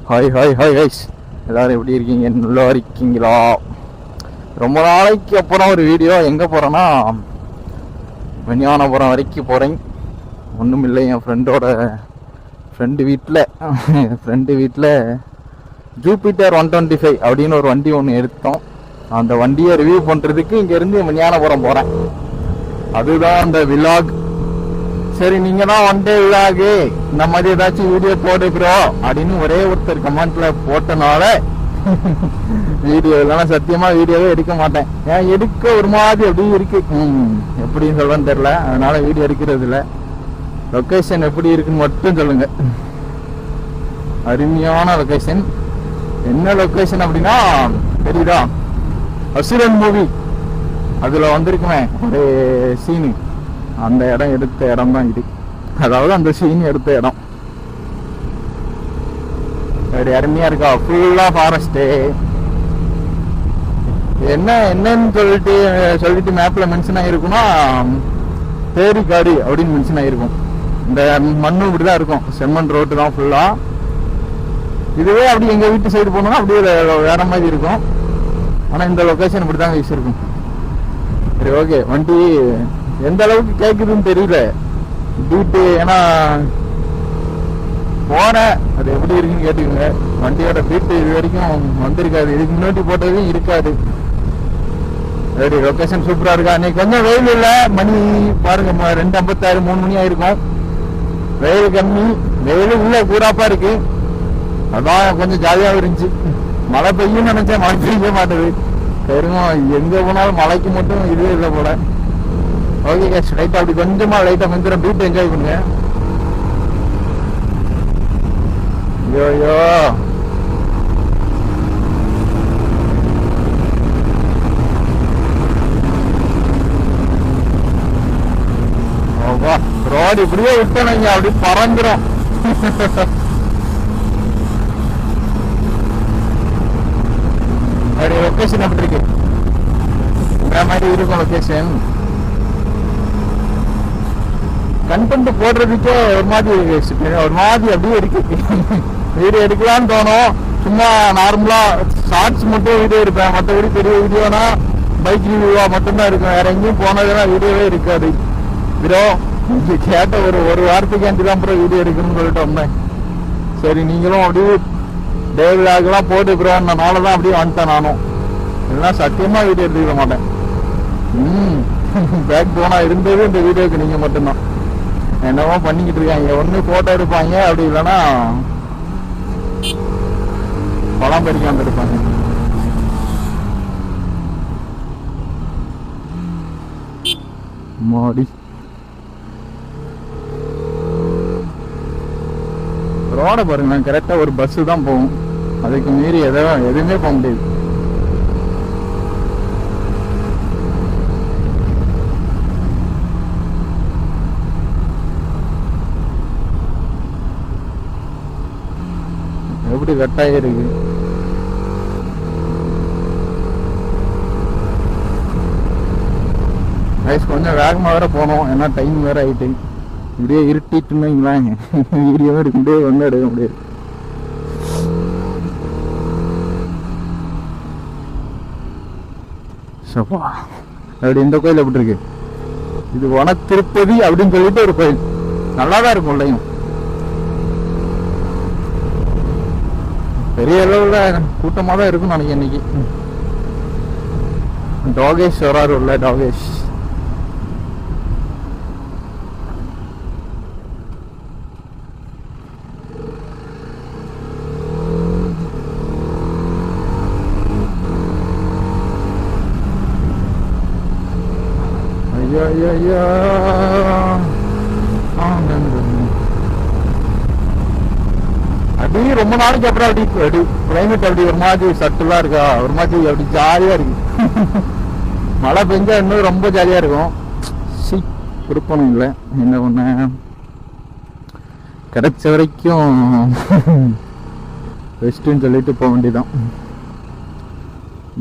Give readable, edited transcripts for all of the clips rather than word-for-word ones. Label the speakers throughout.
Speaker 1: Hi hi hi highs, எல்லோரும் எப்படி இருக்கீங்க? நல்லா இருக்கீங்களா? ரொம்ப நாளைக்கு அப்புறம் ஒரு வீடியோ. எங்கே போகிறேன்னா, விஞ்ஞானபுரம் வரைக்கும் போகிறேன். ஒன்றும் இல்லை, என் ஃப்ரெண்டு வீட்டில் ஜூபிட்டர் 125 அப்படின்னு ஒரு வண்டி ஒன்று எடுத்தோம். அந்த வண்டியை ரிவ்யூ பண்ணுறதுக்கு இங்கேருந்து விஞ்ஞானபுரம் போகிறேன். அதுதான் அந்த விலாக். சரி, நீங்க தான் ஒன் டே விலாகு இந்த மாதிரி ஏதாச்சும் வீடியோ போடு ப்ரோ அப்படின்னு ஒரே ஒருத்தர் கமெண்ட்ல போட்டனால வீடியோ இல்லைன்னா சத்தியமா வீடியோவே எடுக்க மாட்டேன். ஏன் எடுக்க ஒரு மாதிரி எப்படி இருக்கு, எப்படின்னு சொல்றேன்னு தெரியல. அதனால வீடியோ எடுக்கிறது இல்லை. லொக்கேஷன் எப்படி இருக்குன்னு மட்டும் சொல்லுங்க. அருமையான லொக்கேஷன். என்ன லொக்கேஷன் அப்படின்னா தெரியுதா, அசுரன் மூவி அதுல வந்திருக்குமே ஒரு சீனு, அந்த இடம் எடுத்த இடம் தான் இது. அதாவது அந்த சீன் எடுத்த இடம். அப்படி அருமையா இருக்கா, ஃபுல்லா ஃபாரஸ்ட். என்னன்னு சொல்லிட்டு மேப்ல மென்ஷன் ஆயிருக்குன்னா தேரி காடு அப்படின்னு மென்ஷன் ஆயிருக்கும். இந்த மண்ணு இப்படிதான் இருக்கும், செம்மண் ரோட்டு தான் ஃபுல்லா. இதுவே அப்படி எங்க வீட்டு சைடு போனோம்னா அப்படியே வேற மாதிரி இருக்கும். ஆனா இந்த லொகேஷன் இப்படிதாங்க இருக்கும். சரி, ஓகே. வண்டி எந்த அளவுக்கு கேக்குதுன்னு தெரியல பீட்டு, ஏன்னா போறேன் அது எப்படி இருக்குன்னு கேட்டுக்கோங்க. வண்டியோட பீட்டு இது வரைக்கும் வந்திருக்காது, இதுக்கு முன்னாடி போட்டதும் இருக்காது. சரி, லொகேஷன் சூப்பரா இருக்கா. இன்னைக்கு கொஞ்சம் வெயில் இல்லை, மணி பாருங்க 2:56 3 மணி ஆயிருக்கும். வெயில் கம்மி, வெயில் உள்ள கூடாப்பா இருக்கு. அதான் கொஞ்சம் ஜாலியாக இருந்துச்சு. மழை பெய்யும் நினைச்சேன், மழை பெய்ய மாட்டேது. பெருமாள் எங்க போனாலும் மழைக்கு மட்டும் இதுவே இல்லை போல. ஓகே கேஷ், லைட்டா அப்படி கொஞ்சமா லைட்டா கொஞ்சம் பீட் என்ஜாய் பண்ணுங்க. ஐயோ ரோடு இப்படியே விட்டனங்க, அப்படி பறந்துரும். லொகேஷன் அப்படி இருக்கு, இந்த மாதிரி இருக்கும் லொகேஷன். கண்டென்ட் போடுறதுக்கே ஒரு மாதிரி அப்படியே இருக்கு. வீடியோ எடுக்கலான்னு தோணும், சும்மா நார்மலா ஷார்ட்ஸ் மட்டும் வீடியோ எடுப்பேன். மற்றபடி பெரிய வீடியோனா பைக் ரிவ்யூவா மட்டும்தான் இருக்கும். வேற எங்கேயும் போனதுன்னா வீடியோவே இருக்காது. ப்ரோ கேட்ட ஒரு வாரத்துக்கு அஞ்சு தான் ப்ரோ வீடியோ எடுக்கணும்னு சொல்லிட்டு வந்தேன். சரி, நீங்களும் அப்படியே டே விலாக்லாம் போட்டு ப்ரோனால தான் அப்படியே வந்துட்டேன் நானும். இல்லைன்னா சத்தியமா வீடியோ எடுத்துக்க மாட்டேன். பேக் போனா இருந்தது இந்த வீடியோக்கு நீங்க மட்டும்தான். என்னவோ பண்ணிக்கிட்டு இருக்காங்க, ஒண்ணு போட்டோ எடுப்பாங்க, அப்படி இல்லைன்னா பழம் பறிக்காம இருப்பாங்க. மாடி ரோட பாருங்க, கரெக்டா ஒரு பஸ் தான் போகும். அதுக்கு மீறி எதுவுமே போக முடியாது. எப்படி வெட்டாயே இருக்கு. கொஞ்சம் வேகமாக வேற போனோம், ஏன்னா டைம் வேற ஆயிட்டு. இப்படியே இருட்டிட்டுன்னு வீடியோவே எடுக்க முடியாது, ஒன்றும் எடுக்க முடியாது. அப்படி இந்த கோயில் எப்படி இருக்கு, இது வன திருப்பதி அப்படின்னு சொல்லிட்டு ஒரு கோயில். நல்லாதான் இருக்கும், இல்லையும் பெரிய அளவில் கூட்டமாக தான் இருக்கும் நினைக்கிறேன் இன்னைக்கு. டாகேஷ் வராரு உள்ள, டாகேஷ். ஐயா அப்படி ரொம்ப நாளைக்கு அப்புறம் அப்படி கிளைமேட் அப்படி ஒரு மாதிரி சட்டுலா இருக்கா, ஒரு மாதிரி அப்படி ஜாலியா இருக்கு. மழை பெஞ்சா இன்னும் ரொம்ப ஜாலியா இருக்கும். கொடுக்கணும் இல்லை, என்ன பண்ண கிடைச்ச வரைக்கும் பெஸ்ட்டுன்னு சொல்லிட்டு போக வேண்டியதான்.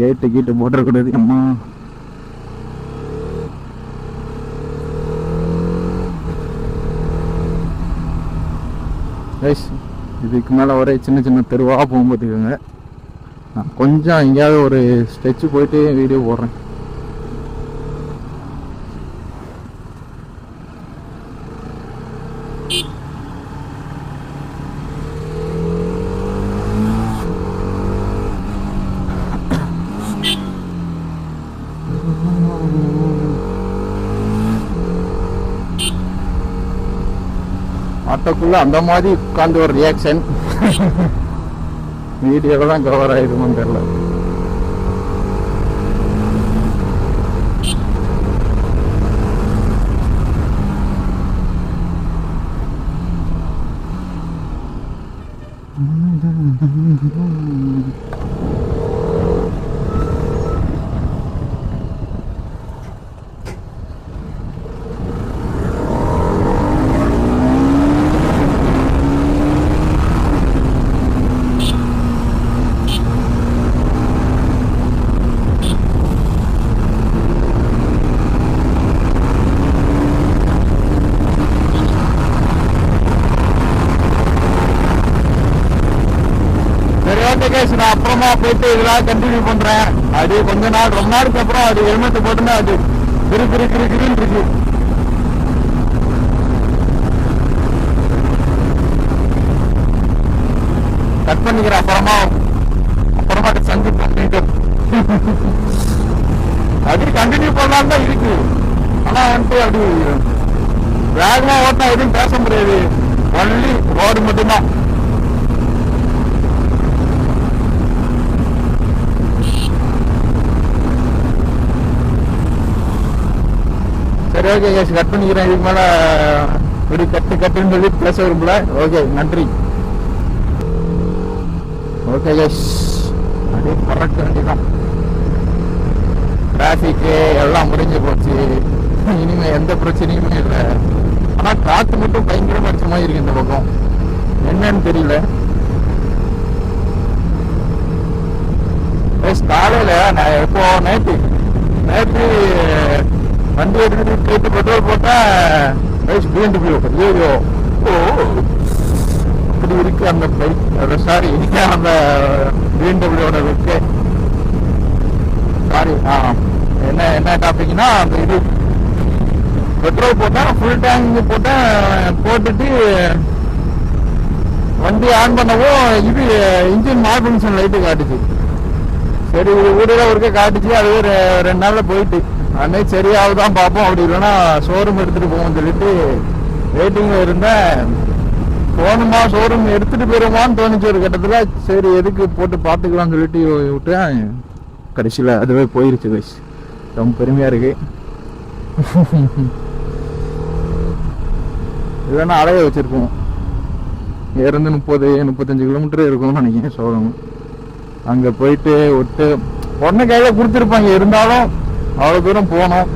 Speaker 1: கேட்டு போட்டுறக்கூடாது. அம்மா இதுக்கு மேலே ஒரே சின்ன சின்ன தெருவாக போகும்போதுக்குங்க நான் கொஞ்சம் எங்கேயாவது ஒரு ஸ்டெச்சு போயிட்டு வீடியோ போடுறேன். ஆட்டோக்குள்ள அந்த மாதிரி உட்காந்து ஒரு ரியாக்ஷன் வீடியோல தான் கவர் ஆயிருக்குன்னு தெரியல. நான் அப்புறமா போயிட்டு இதெல்லாம் கண்டினியூ பண்றேன். அது கொஞ்ச நாள் ரொம்ப நாளுக்கு அப்புறம் அது ஹெல்மெட் போட்டுன்னா அது இருக்கு. கட் பண்ணிக்கிறேன் அப்புறமா சந்தி பண்ணிட்டு அது கண்டினியூ பண்ணலாம் தான் இருக்கு. ஆனா வந்துட்டு அப்படி வேகமா ஓட்டினா எதுவும் பேச முடியாது. ஒன்லி ரோடு மட்டும்தான். சரி, ஓகே கேஸ், கட் பண்ணிக்கிறேன். இதுக்கு மேலே இப்படி கட்டுன்னு சொல்லி பேச விரும்பல. ஓகே, நன்றி. ஓகே கேஸ், அப்படியே பறக்க வேண்டியதான். டிராஃபிக்கு எல்லாம் முடிஞ்சு போச்சு. இனிமே எந்த பிரச்சனையுமே இல்லை. ஆனால் காற்று மட்டும் பயங்கரமாக அடிச்ச மாதிரி இருக்கு இந்த பக்கம். என்னன்னு தெரியல. காலையில் நான் எப்போ நேற்று வண்டி எடுத்துட்டு போயிட்டு பெட்ரோல் போட்டா BMW அப்படி இருக்கு அந்த பைக். சாரி, அந்த BMW இருக்கு. சாரி, என்ன டாபிக்னா அந்த இது பெட்ரோல் போட்டா ஃபுல் டேங்க் போட்டுட்டு வண்டி ஆன் பண்ணவும் இது இன்ஜின் மால்ஃபங்க்ஷன் லைட்டு காட்டுச்சு. சரி, வீடுல ஒருக்க காட்டுச்சு. அது 2 நாள்ல போயிட்டு அன்னைக்கு சரியாவதுதான் பார்ப்போம். அப்படி இல்லைன்னா ஷோரூம் எடுத்துட்டு போவோம்னு சொல்லிட்டு வெயிட்டிங்ல இருந்தேன். போகணுமா ஷோரூம் எடுத்துட்டு போயிருமான்னு தோணுச்சு ஒரு கட்டத்துல. சரி, எதுக்கு போட்டு பார்த்துக்கலாம்னு சொல்லிட்டு விட்டேன். கடைசியில் அதுவே போயிருச்சு கைஸ். ரொம்ப பெருமையா இருக்கு. இல்லைன்னா அலைய வச்சிருக்கோம். இருந்து 30-35 கிலோமீட்டர் இருக்கும்னு நினைக்கிறேன் ஷோரூம். அங்கே போயிட்டு விட்டு உடனே கையில் கொடுத்துருப்பாங்க. இருந்தாலும் அவ்வளோ தூரம் போனோம்.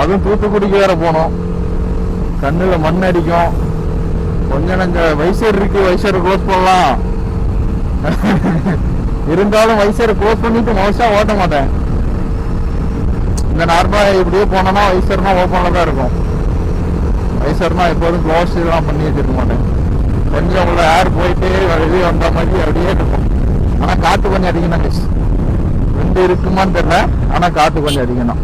Speaker 1: அதுவும் தூத்துக்குடிக்கு வேற போனோம். கண்ணில் மண் அடிக்கும். கொஞ்சம் நாங்கள் வைசர் இருக்கு, வைசரை க்ளோஸ் பண்ணலாம். இருந்தாலும் வைசரை க்ளோஸ் பண்ணிட்டு மோஸ்டா ஓட்ட மாட்டேன். இந்த நார்மலாக இப்படியே போனோம்னா வைசர்னா ஓப்பனில் தான் இருக்கும். வைசர்னா எப்போதும் க்ளோஸ் இதெல்லாம் பண்ணி வச்சிருக்க மாட்டேன். கொஞ்சம் உள்ள ஏர் போயிட்டு வெளியே வந்த மாதிரி அப்படியே இருக்கும். ஆனால் காற்று கொஞ்சம் அதிகம் தான். ரெண்டு இருக்குமான்னு தெரியல. ஆனால் காற்று கொஞ்சம் அதிகம் தான்.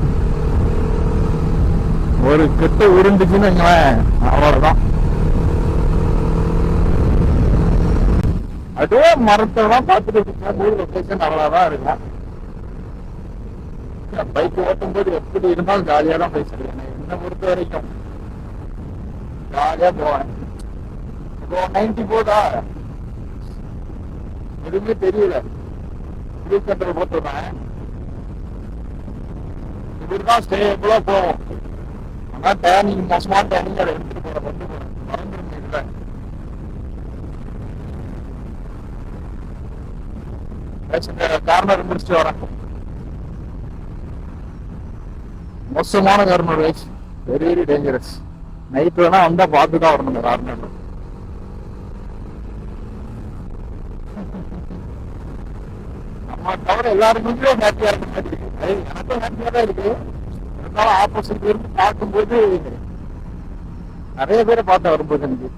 Speaker 1: ஒரு கெட்டு உருண்டுச்சுன்னு வைங்களேன், அவ்வளோதான். அதுவே மரத்தெல்லாம் பார்த்துட்டு லொகேஷன் அவ்வளோதான் இருக்கும். பைக் ஓட்டும் போது எப்படி இருந்தாலும் ஜாலியாக தான் பேசுறேன். என்னை பொறுத்த வரைக்கும் ஜாலியாக போவேன். இப்போ 90 போதா எதுவுமே தெரியல. க்ரூஸ் கண்ட்ரோல் போட்டுருவேன். இப்படிதான் ஸ்டேபிளா போவோம். ஆனா டேனிங் மோசமான டேனிங் அதை எடுத்துட்டு போறேன். மறந்துருங்க. இல்லை கார்னர் முடிச்சுட்டு வரேன். மோசமான corner rice, very very dangerous. Night வேணா வந்தா பார்த்துதான் வரணும் கார்னர். நம்ம தவிர எல்லாருக்குமே ஹாப்பியா இருக்க மாதிரி இருக்கு. எனக்கும் ஹாப்பியா தான் இருக்கு. இருந்தாலும் ஆப்போசிட்ல இருந்து பார்க்கும்போது நிறைய பேரை பார்த்த வரும்போது எனக்கு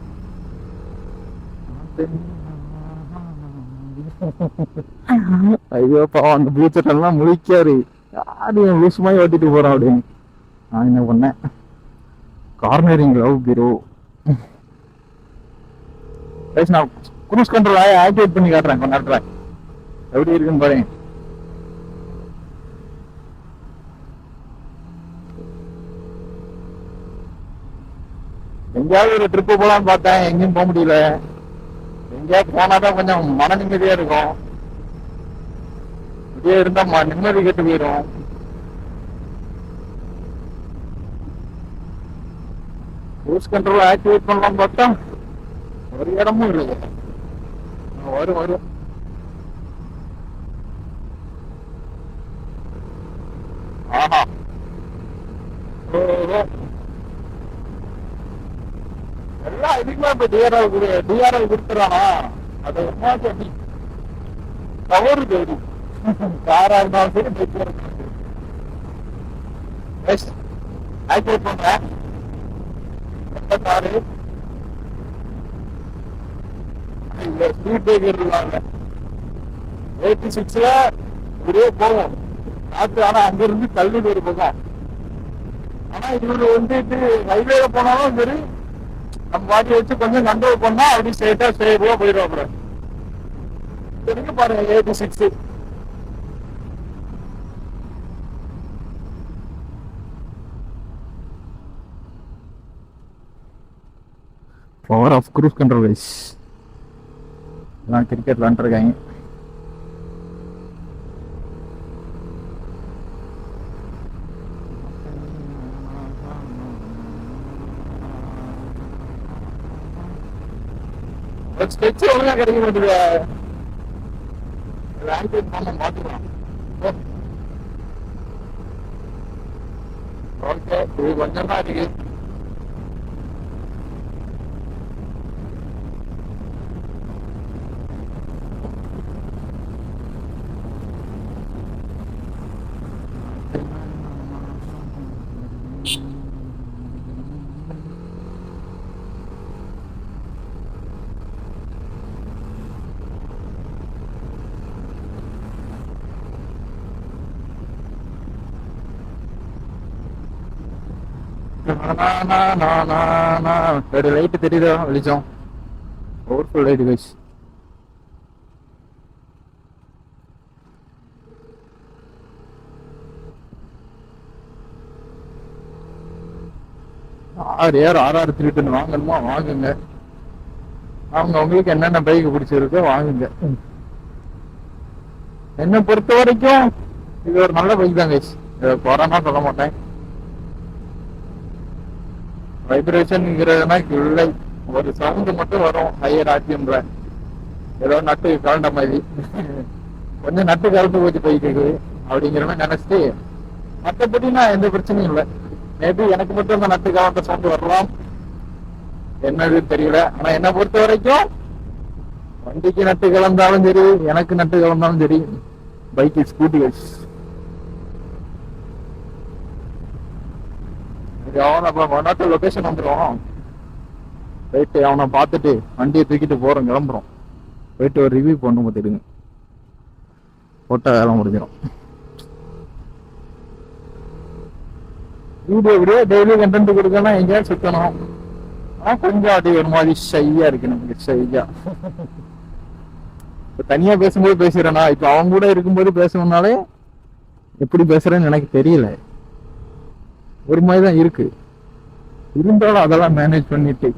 Speaker 1: ஐயோ பாவம் அந்த பூச்சட்டெல்லாம் முழிக்காரு, யாரு லூசுமாய் ஓட்டிட்டு போறான் அப்படின்னு. நான் என்ன பண்ணேன், கார்னரிங் லவ் பீரோ. நான் குரூஸ் கண்ட்ரோல் ஆக்டிவேட் பண்ணி காட்டுறேன் கொஞ்ச நேரத்துல எப்படி இருக்குன்னு பாருங்க. எங்கேயாவது ஒரு ட்ரிப்பு போலான்னு பார்த்தேன், எங்கேயும் போக முடியல. எங்கேயாவது போனாதான் கொஞ்சம் மன நிம்மதியா இருக்கும். இப்படியே இருந்தா நிம்மதி கெட்டு போயிடும். க்ரூஸ் கண்ட்ரோல் ஆக்டிவேட் பண்ணலாம்னு பார்த்தா ஒரு இடமும் இல்லை. வரும் ஆஹா எல்லாம் இதுக்குலாம் இப்ப டிஆர்எல் கொடுத்துறானா, அது தவறு தேடி காரா இருந்தாலும் சரி பைக்கா இருந்தாலும் சரி ஆக்டிவேட் பண்றேன். காரு ஸ்பீட் பிரேக்கர் இருக்காங்க 86ல ஒரே போகும் காத்து. ஆனா அங்க இருந்து தள்ளுது ஒரு பக்கம். ஆனா இவரு வந்துட்டு ஹைவேல போனாலும் சரி நம்ம வாட்டி வச்சு கொஞ்சம் கண்ட்ரோல் பண்ணா அப்படி ஸ்ட்ரெயிட்டா ஸ்ட்ரெயிட்டா போயிடுவாங்க. தெரிஞ்சு பாருங்க 86. Power of cruise control guys. எல்லாம் கிரிக்கெட் விளாண்டுருக்காங்க. ஸ்கெட்ச் ஒழுங்கா கிடைக்க மாட்டேங்குது. ஆக்டிவேட் பண்ண மாட்டேங்கிறான். ஓகே இது கொஞ்சம் தான் இருக்கு. ஒரு லைட் தெரியுதா வெளிச்சம், பவர்ஃபுல் லைட் கைஸ். ஆர் 310 வாங்கணுமா வாங்குங்க. உங்களுக்கு என்னென்ன பைக் பிடிச்சிருக்கோ வாங்குங்க. என்னை பொறுத்த வரைக்கும் இது ஒரு நல்ல பைக் தான் கைஸ், குறைனா சொல்ல மாட்டேன். வைப்ரேஷன்ங்கிறதுனா இல்லை, ஒரு சவுண்டு மட்டும் வரும் ஹையர் ஆர்பிஎம்ல, ஏதோ நட்டு கலண்ட மாதிரி கொஞ்சம் நட்டு கலந்து போச்சு பைக்கு அப்படிங்கிற மாதிரி நினைச்சிட்டு. மற்றபடினா எந்த பிரச்சனையும் இல்லை. மேபி எனக்கு மட்டும் அந்த நட்டு கலந்த சவுண்டு வரலாம், என்னதுன்னு தெரியல. ஆனா என்னை பொறுத்த வரைக்கும் வண்டிக்கு நட்டு கலந்தாலும் சரி, எனக்கு நட்டு கலந்தாலும் சரி, பைக்கு ஸ்கூட்டி வச்சு அவனை லொகேஷன் வந்துடும். போயிட்டு அவனை பார்த்துட்டு வண்டியை தூக்கிட்டு போறோம், கிளம்புறோம். போயிட்டு ஒரு ரிவ்யூ பண்ண பார்த்துடுங்க, போட்டோ வேலை முடிஞ்சிடும். வீடியோ டெய்லி கண்டென்ட் கொடுக்கணும், எங்கேயாவது சுத்தணும். கொஞ்சம் அது ஒரு மாதிரி ஷையா இருக்கு நமக்கு, ஷையா. இப்ப தனியா பேசும்போது பேசுறேன்னா, இப்ப அவங்க கூட இருக்கும்போது பேசணும்னாலே எப்படி பேசுறேன்னு எனக்கு தெரியல, ஒரு மாதிரி தான் இருக்கு. இருந்தாலும் அதெல்லாம் மேனேஜ் பண்ணிட்டு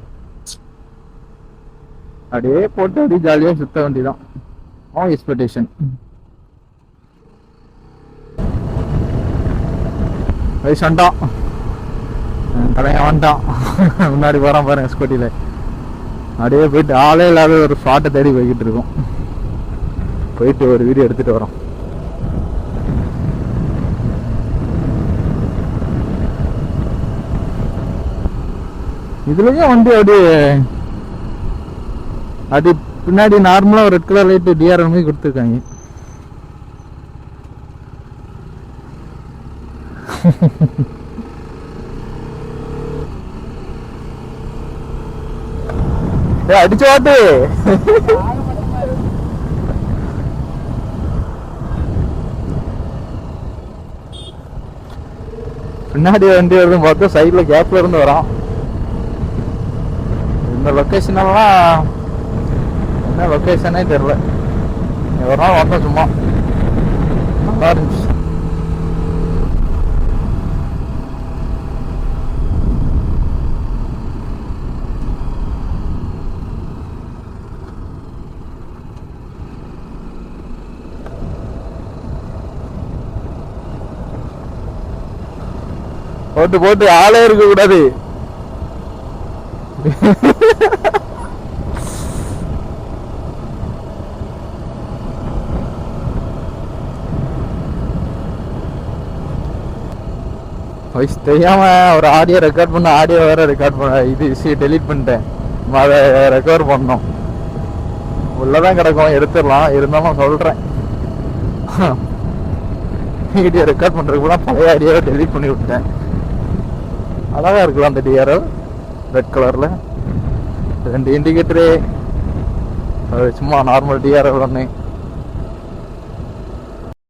Speaker 1: அப்படியே போட்டு அப்படியே ஜாலியா சுத்த வேண்டியதான். எக்ஸ்பெக்டேஷன் வயசாண்டான் கடையா வந்துட்டான். முன்னாடி போறான் பாருங்க ஸ்கூட்டில. அப்படியே போயிட்டு ஆளே இல்லாத ஒரு ஸ்பாட்டை தேடி போய்கிட்டு இருக்கோம். போயிட்டு ஒரு வீடியோ எடுத்துட்டு வரோம். இதுலயும் வண்டி அது பின்னாடி நார்மலா ஒரு ரெட் கலர் லைட் டிஆர் மாதிரி கொடுத்துருக்காங்க. அடிச்சு வாட்டு பின்னாடி வண்டி வருதுன்னு பார்த்தா சைடில் கேப்ல இருந்து வரோம். இந்த லொக்கேஷனெல்லாம் என்ன லொக்கேஷனே தெரில. ஒரு நாள் வந்தோம் சும்மா, நல்லா இருந்துச்சு. போட்டு போட்டு ஆளே இருக்க கூடாது. தெரியாம ஒரு ஆடியோ ரெக்கார்ட் பண்ண, ஆடியோ வேற ரெக்கார்ட் பண்ண, இது டெலீட் பண்ணிட்டேன். அதை ரெக்கவர் பண்ணோம். உள்ளதான் கிடக்கும், எடுத்துடலாம். இருந்தாலும் சொல்றேன், வீடியோ ரெக்கார்ட் பண்றதுக்கு கூட பழைய ஆடியோவை டெலீட் பண்ணி விட்டேன். அழகா இருக்கலாம் அந்த டிஆர்எல், ரெட் கலர்ல 2 இண்டிகேட்டரு, சும்மா நார்மல் டிஆர்எல் ஒன்று.